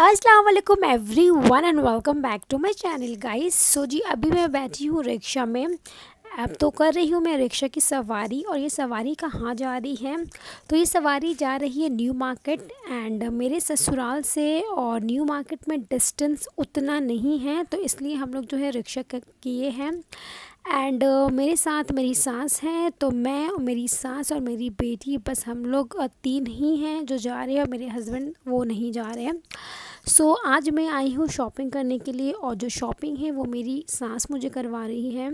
अस्सलाम वालेकुम everyone and welcome back to my channel guys. So जी अभी मैं बैठी हूँ रिक्शा में। अब तो कर रही हूँ मैं रिक्शा की सवारी। और ये सवारी कहाँ जा रही है? तो ये सवारी जा रही है न्यू मार्केट। एंड मेरे ससुराल से और न्यू मार्केट में डिस्टेंस उतना नहीं है, तो इसलिए हम लोग जो है रिक्शा किए हैं। एंड मेरे साथ मेरी सास हैं, तो मैं और मेरी सास और मेरी बेटी, बस हम लोग तीन ही हैं जो जा रहे हैं। और मेरे हस्बैंड वो नहीं जा रहे हैं। सो आज मैं आई हूँ शॉपिंग करने के लिए, और जो शॉपिंग है वो मेरी सास मुझे करवा रही है।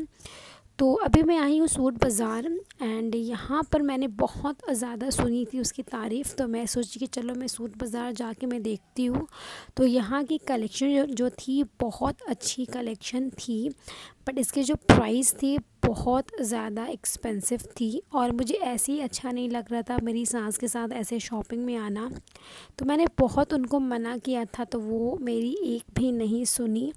तो अभी मैं आई हूँ सूट बाज़ार। एंड यहाँ पर मैंने बहुत ज़्यादा सुनी थी उसकी तारीफ़, तो मैं सोची कि चलो मैं सूट बाज़ार जाके मैं देखती हूँ। तो यहाँ की कलेक्शन जो थी बहुत अच्छी कलेक्शन थी, बट इसकी जो प्राइस थी बहुत ज़्यादा एक्सपेंसिव थी। और मुझे ऐसे ही अच्छा नहीं लग रहा था मेरी सास के साथ ऐसे शॉपिंग में आना। तो मैंने बहुत उनको मना किया था, तो वो मेरी एक भी नहीं सुनी।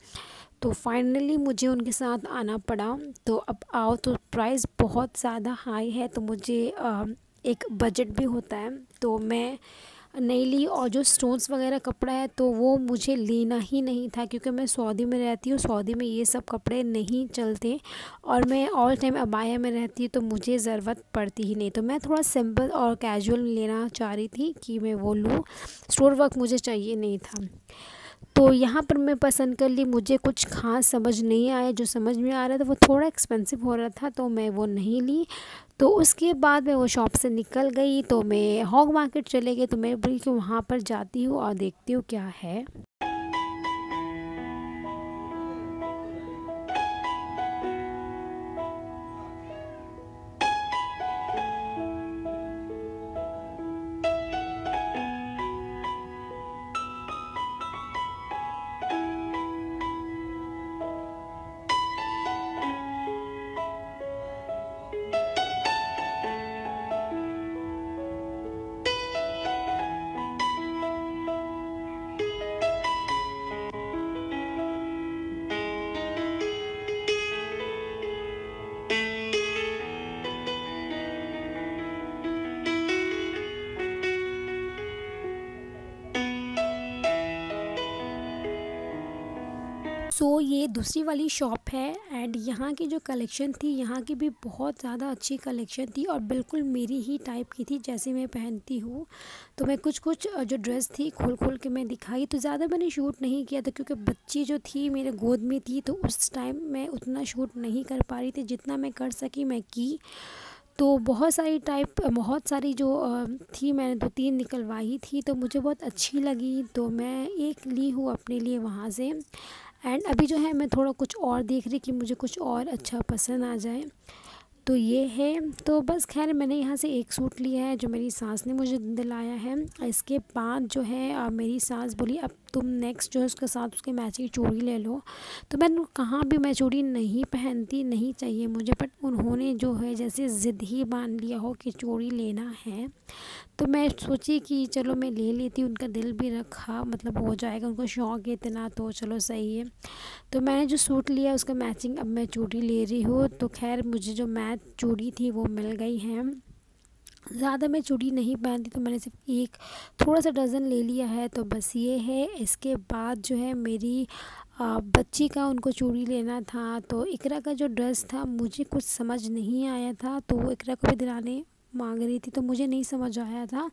तो फाइनली मुझे उनके साथ आना पड़ा। तो अब आओ तो प्राइस बहुत ज़्यादा हाई है, तो मुझे एक बजट भी होता है, तो मैं नहीं ली। और जो स्टोन्स वगैरह कपड़ा है तो वो मुझे लेना ही नहीं था, क्योंकि मैं सऊदी में रहती हूँ। सऊदी में ये सब कपड़े नहीं चलते, और मैं ऑल टाइम अबाया में रहती हूँ, तो मुझे ज़रूरत पड़ती ही नहीं। तो मैं थोड़ा सिंपल और कैजुअल लेना चाह रही थी कि मैं वो लूँ। स्टोन वर्क मुझे चाहिए नहीं था। तो यहाँ पर मैं पसंद कर ली। मुझे कुछ ख़ास समझ नहीं आया। जो समझ में आ रहा था वो थोड़ा एक्सपेंसिव हो रहा था, तो मैं वो नहीं ली। तो उसके बाद मैं वो शॉप से निकल गई, तो मैं हॉग मार्केट चले गई। तो मैं बोली कि वहाँ पर जाती हूँ और देखती हूँ क्या है। ये दूसरी वाली शॉप है। एंड यहाँ की जो कलेक्शन थी, यहाँ की भी बहुत ज़्यादा अच्छी कलेक्शन थी, और बिल्कुल मेरी ही टाइप की थी जैसे मैं पहनती हूँ। तो मैं कुछ कुछ जो ड्रेस थी खोल खोल के मैं दिखाई। तो ज़्यादा मैंने शूट नहीं किया था, क्योंकि बच्ची जो थी मेरे गोद में थी, तो उस टाइम मैं उतना शूट नहीं कर पा रही थी। जितना मैं कर सकी मैं की। तो बहुत सारी जो थी, मैंने 2-3 निकलवाई थी, तो मुझे बहुत अच्छी लगी, तो मैं एक ली हूँ अपने लिए वहाँ से। एंड अभी जो है मैं थोड़ा कुछ और देख रही कि मुझे कुछ और अच्छा पसंद आ जाए। तो ये है। तो बस खैर मैंने यहाँ से एक सूट लिया है जो मेरी सास ने मुझे दिलाया है। इसके बाद जो है मेरी सास बोली अब तुम नेक्स्ट जो है उसके साथ उसके मैचिंग चूड़ी ले लो। तो मैंने कहाँ भी मैं चूड़ी नहीं पहनती, नहीं चाहिए मुझे, बट उन्होंने जो है जैसे ज़िद ही बांध लिया हो कि चूड़ी लेना है। तो मैं सोची कि चलो मैं ले लेती हूँ, उनका दिल भी रखा, मतलब हो जाएगा, उनको शौक़ है इतना, तो चलो सही है। तो मैंने जो सूट लिया उसका मैचिंग अब मैं चूड़ी ले रही हूँ। तो खैर मुझे जो मैच चूड़ी थी वो मिल गई है। ज़्यादा मैं चूड़ी नहीं पहनती, तो मैंने सिर्फ एक थोड़ा सा डज़न ले लिया है। तो बस ये है। इसके बाद जो है मेरी बच्ची का उनको चूड़ी लेना था। तो इकरा का जो ड्रेस था मुझे कुछ समझ नहीं आया था, तो वो इकरा को भी दिलाने मांग रही थी, तो मुझे नहीं समझ आया था।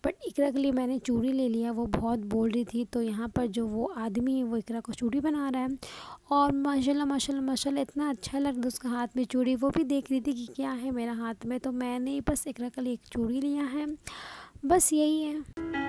बट इकरा के लिए मैंने चूड़ी ले लिया, वो बहुत बोल रही थी। तो यहाँ पर जो वो आदमी है वो इकरा को चूड़ी बना रहा है, और माशाल्लाह माशाल्लाह माशाल्लाह इतना अच्छा लग रहा उसका हाथ में चूड़ी। वो भी देख रही थी कि क्या है मेरा हाथ में। तो मैंने बस इकरा के लिए एक चूड़ी लिया है, बस यही है।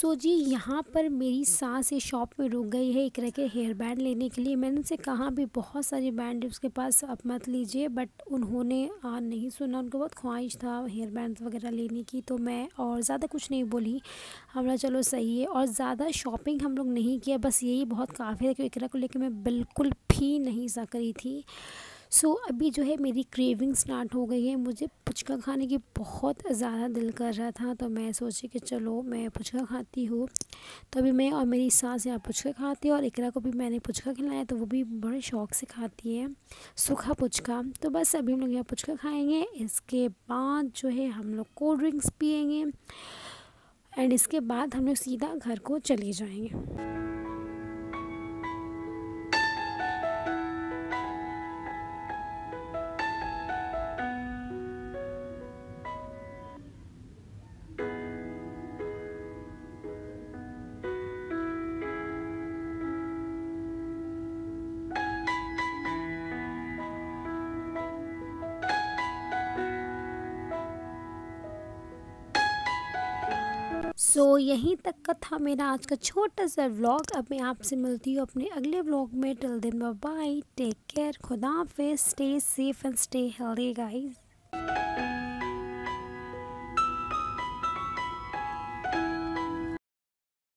सो जी यहाँ पर मेरी सास ये शॉप में रुक गई है इकरा के हेयर बैंड लेने के लिए। मैंने उनसे कहा भी बहुत सारे बैंड उसके पास, अब मत लीजिए, बट उन्होंने नहीं सुना। उनको बहुत ख्वाहिश था हेयर बैंड वगैरह लेने की, तो मैं और ज़्यादा कुछ नहीं बोली। हमारा चलो सही है, और ज़्यादा शॉपिंग हम लोग नहीं किया, बस यही बहुत काफ़ी है कि इकरा को लेकर मैं बिल्कुल भी नहीं सक रही थी। सो अभी जो है मेरी क्रेविंग स्टार्ट हो गई है, मुझे पुचका खाने की बहुत ज़्यादा दिल कर रहा था, तो मैं सोची कि चलो मैं पुचका खाती हूँ। तो अभी मैं और मेरी सास यहाँ पुचका खाती है, और इकरा को भी मैंने पुचका खिलाया, तो वो भी बड़े शौक़ से खाती है सूखा पुचका। तो बस अभी हम लोग यहाँ पुचका खाएँगे, इसके बाद जो है हम लोग कोल्ड ड्रिंक्स पियेंगे, एंड इसके बाद हम लोग सीधा घर को चले जाएंगे। यहीं तक का था मेरा आज का छोटा सा व्लॉग। अब मैं आपसे मिलती हूँ अपने अगले व्लॉग में। Till then bye bye, take care, खुदा हाफिज़, stay safe and stay healthy guys.